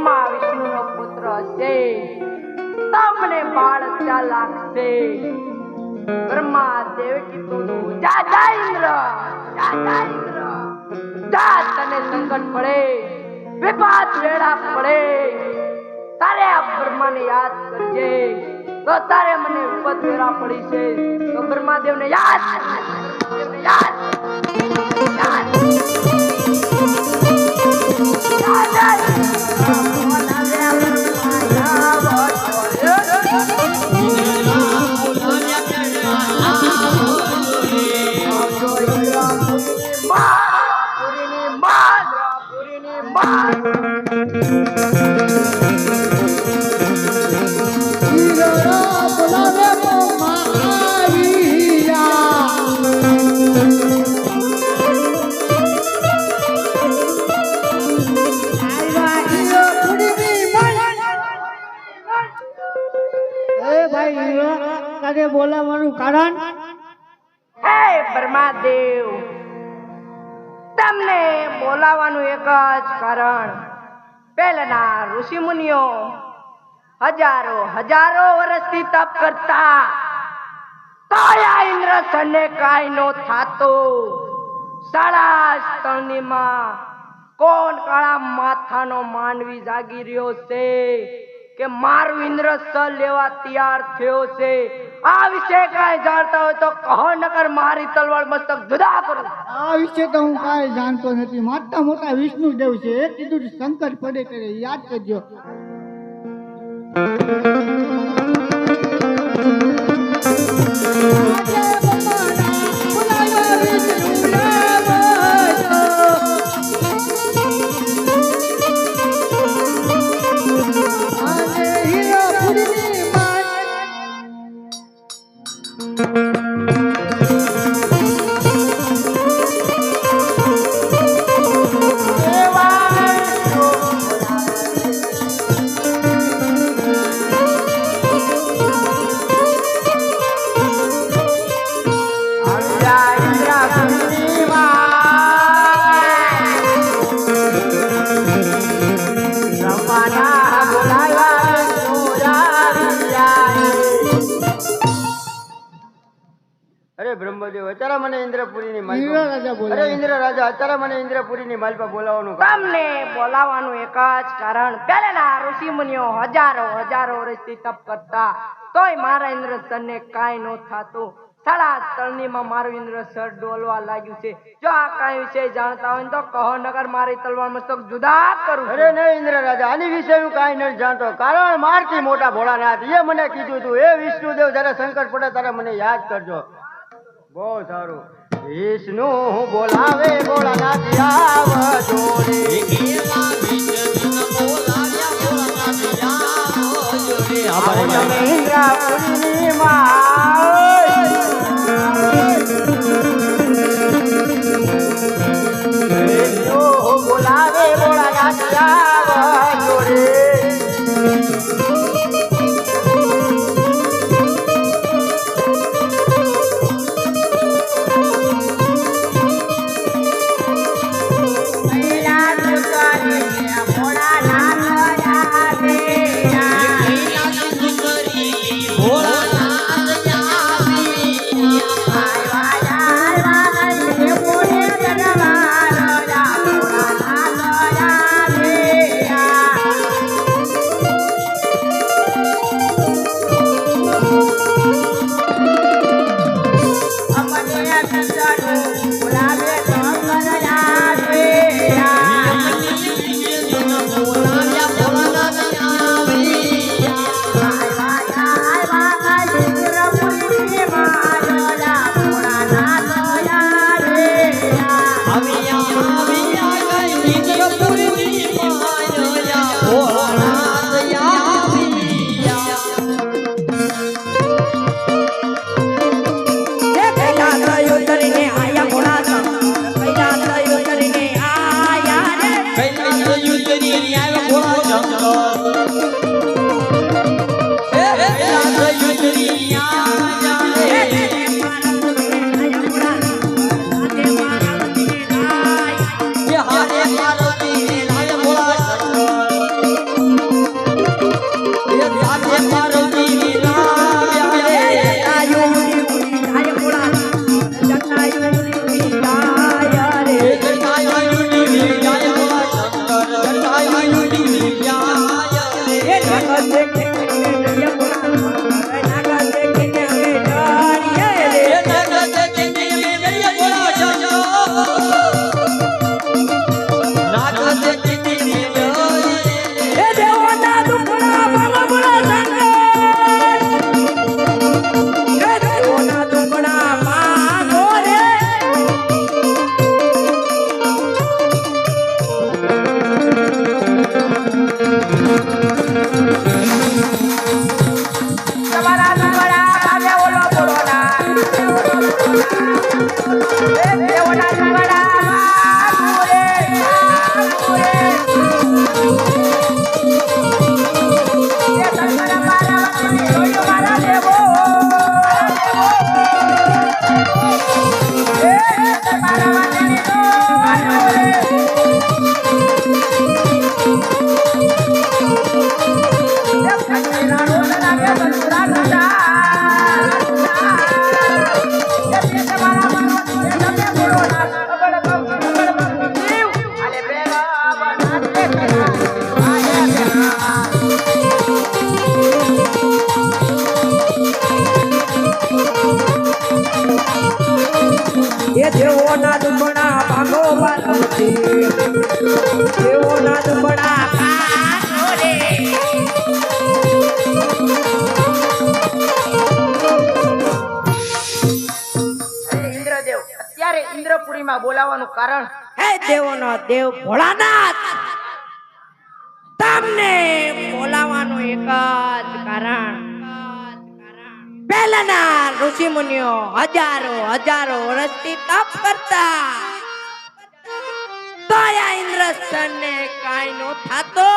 બ્રહ્મા વિષ્ણુ નો પુત્ર છે તમને બાળ ત્યાં લાગશે બ્રહ્મા દેવ કીધું જા જા ઇન્દ્ર જા તને સંકટ પડે વિપત વેળા પડે તારે આ બ્રહ્માને યાદ કરજે તો તારે મને વિપત વેળા પડી છે તો બ્રહ્માદેવ ને યાદ બોલાવાનું કારણ હે બ્રહ્માદેવ તમને બોલાવાનું એક જ કારણ પહેલાના ઋષિ મુનિઓ હજારો વર્ષથી તપ કરતા તોય ઇન્દ્રસને કાઈ નો થાતો સાડા સ્તરણીમાં કોણ કાળા માથાનો માનવી જાગી રહ્યો છે કે મારું ઇન્દ્રસલ લેવા તૈયાર થયો છે આ વિશે કાંઈ જાણતા હોય તો કહો નકર મારી તલવાર મસ્તક જુદા કરું આ વિશે તો હું કાંઈ જાણતો નથી મોટા મોટા વિષ્ણુ દેવ છે એ કીધું સંકટ પડે કરે યાદ કરજો બ્રહ્મદેવ અત્યારે મને ઇન્દ્રપુરીની માલિકા અરે ઇન્દ્ર રાજા અત્યારે મને ઇન્દ્રપુરીની માલિકા બોલાવવાનું તમને બોલાવવાનું એક જ કારણ પહેલાના ઋષિ મુનિઓ હજારો વર્ષથી તપ કરતા તોય મારા ઇન્દ્રસરને કાંઈ નો થાતું સાડા તળનીમાં મારું ઇન્દ્રસર ડોલવા લાગ્યું છે જો આ કાંઈ વિશે જાણતા હોય તો કહો નગર મારી તલવાર મસ્તક જુદા કરું અરે નહીં ઇન્દ્ર રાજા આની વિશે હું કાંઈ નથી જાણતો કારણ મારથી મોટા ભોળાનાથ એ મને કીધું તું એ વિષ્ણુદેવ જયારે સંકટ પડે ત્યારે મને યાદ કરજો બહુ સારું વિષ્ણુ બોલાવે ભોળાનાથ આવજો રે ઇન્દ્રપુરીની બોલાવે ભોળાનાથ દેવોના દુબળા ભાગો બાંધો છે દેવોના દુબળા ભાગો રે ઇન્દ્રદેવ અત્યારે ઇન્દ્રપુરીમાં બોલાવવાનું કારણ હે દેવોનો દેવ ભોળાનાથ તમને બોલાવવાનું એક જ કારણ પહેલાના ઋષિ મુનિઓ હજારો વર્ષથી તપ કરતા તોય ઇન્દ્રસનને કાઈ નો થાતો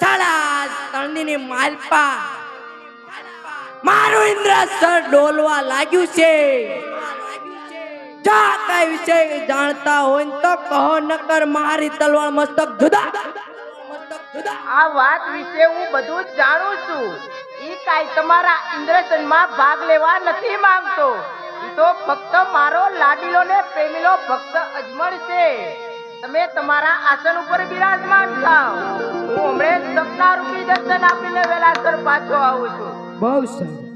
સાડા તળની માલપા મારું ઇન્દ્રસન ડોલવા લાગ્યું છે જા કઈ વિષય જાણતા હોય તો કહો નકર મારી તલવાર મસ્તક જુદા આ વાત વિશે હું બધું જ જાણું છું ઈ કાઈ તમારા ઇન્દ્રસનમાં ભાગ લેવા નથી માંગતો ઈ તો ફક્ત મારો લાડીલો ને પ્રેમીલો ભક્ત અજમલ છે તમે તમારા આસન ઉપર બિરાજમાન થાઓ હું હમણે સપના રૂપી દર્શન આપીને વેલાસર પાછો આવું છું બહુ સારું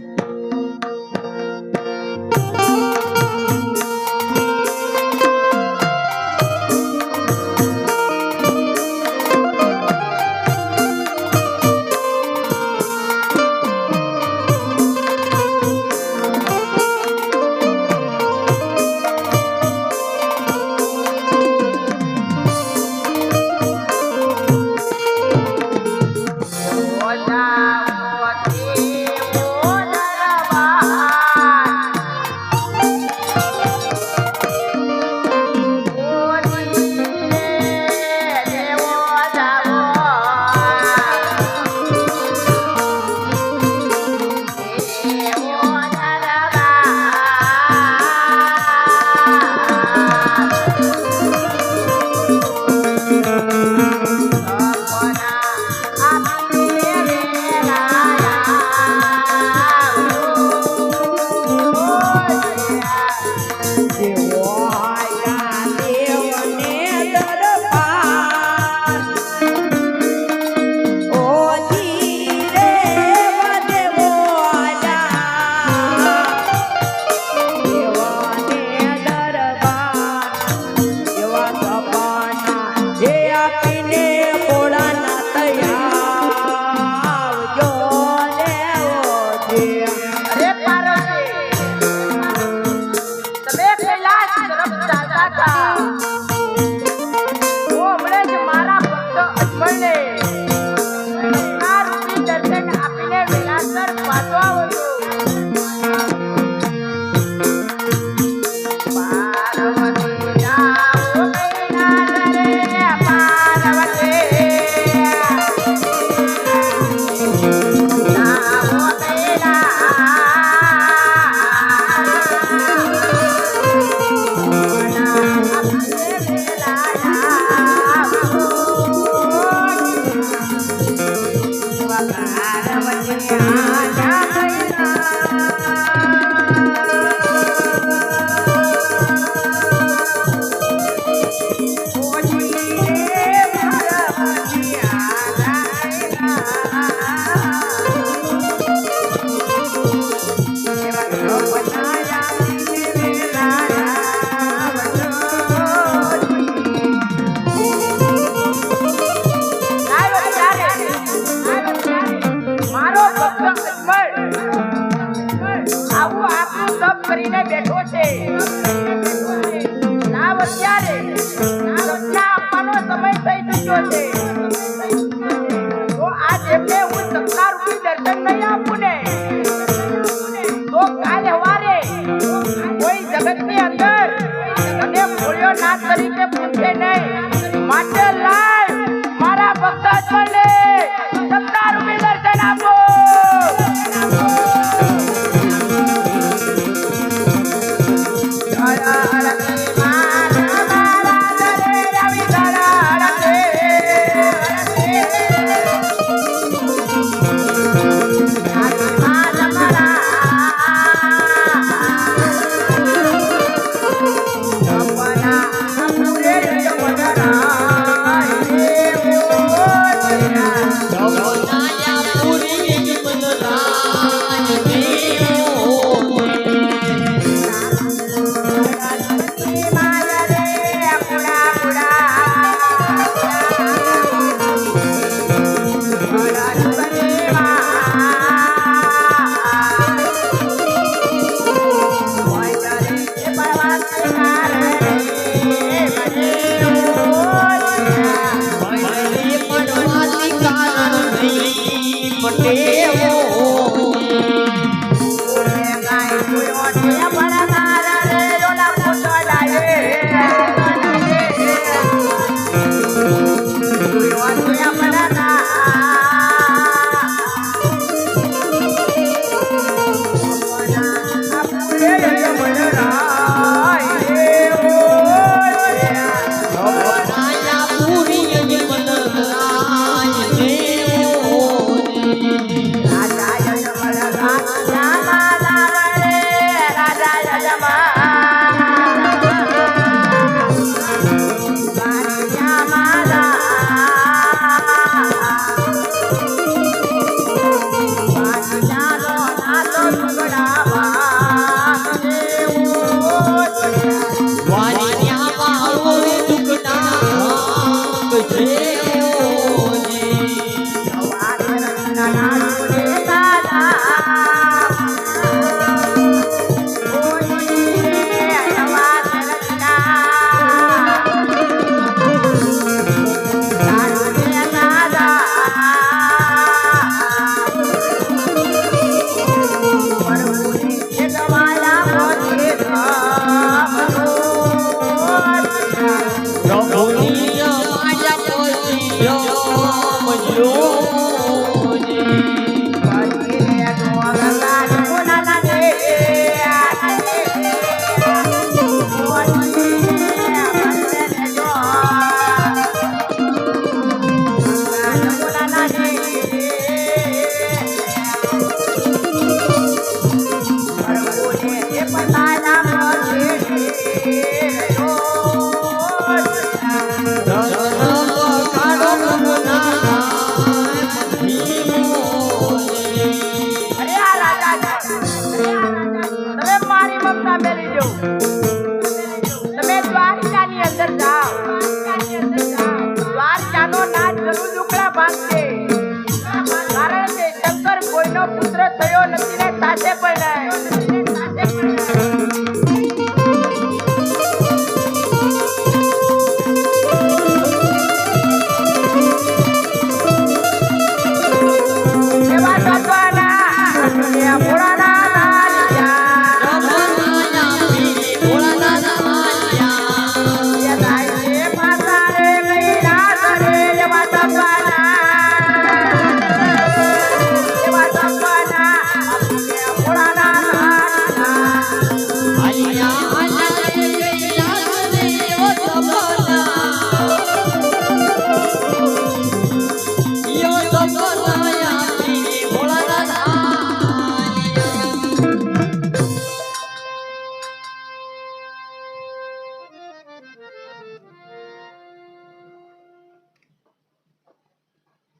પુત્ર થયો નથી ને સાથે પણ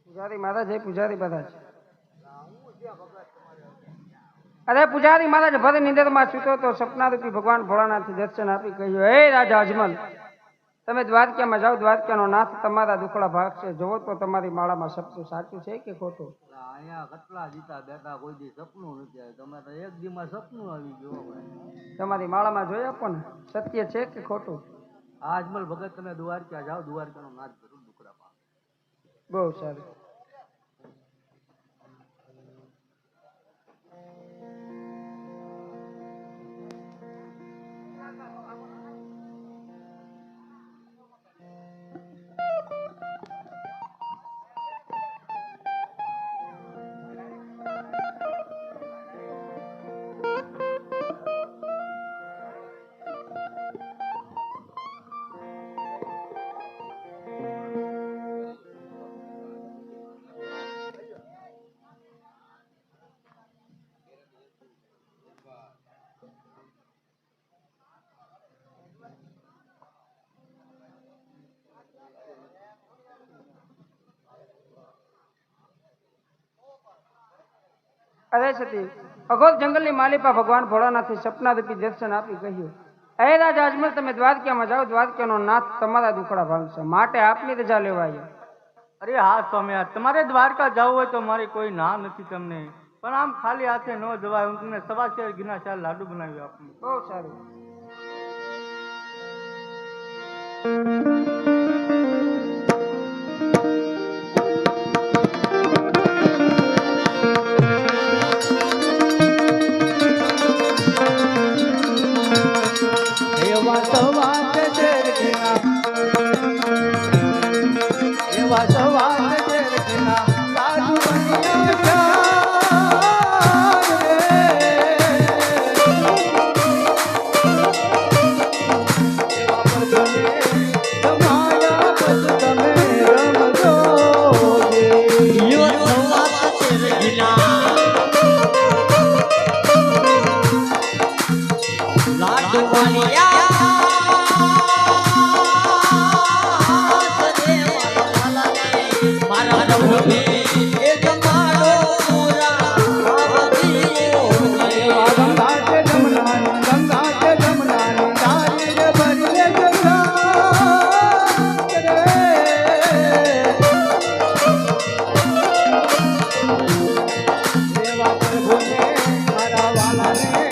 પૂજારી મહારાજ હે પૂજારી મહારાજ અરે પૂજારી મહારાજ ભરે નિંદરમાં સૂતો તો સપના રૂપી ભગવાન ભોળાનાથથી દર્શન આપી કહ્યું, હે રાજા અજમલ, તમે દ્વારકામાં જાઓ, દ્વારકાનો નાથ તમારા દુખડા ભાગ છે. જોવો તો તમારી માળામાં સપનું સાચું છે કે ખોટું? અહીંયા કેટલા દીતા બેઠા, કોઈ દી સપનું નથી આવ્યું. તમે તો એક દીમાં સપનું આવી ગયો. તમારી માળામાં જોઈ આપો ને, સત્ય છે કે ખોટું? આ અજમલ ભગત, તમે દ્વારકા જાઓ, દ્વારકાનો નાથ જરૂર દુખડા ભાગ. બહુ સારું. અરે સતી, અઘોર જંગલની માલિપા ભગવાન ભોળાનાથે સપના રૂપી દર્શન આપી કહ્યું, હે રાજા અજમલ, તમે દ્વારકામાં જાઓ, દ્વારકાનો નાથ તમારા દુખડા ભાંગશે, માટે આપની રજા લેવાય. અરે હા સ્વામી, તમારે દ્વારકા જવું હોય તો મારી કોઈ ના નથી તમને, પણ આમ ખાલી હાથે ન જવાય. હું તમને સવા શેર ઘીના 4 લાડુ બનાવી આપું. બહુ સારું. લાડુ વાલિયા મારે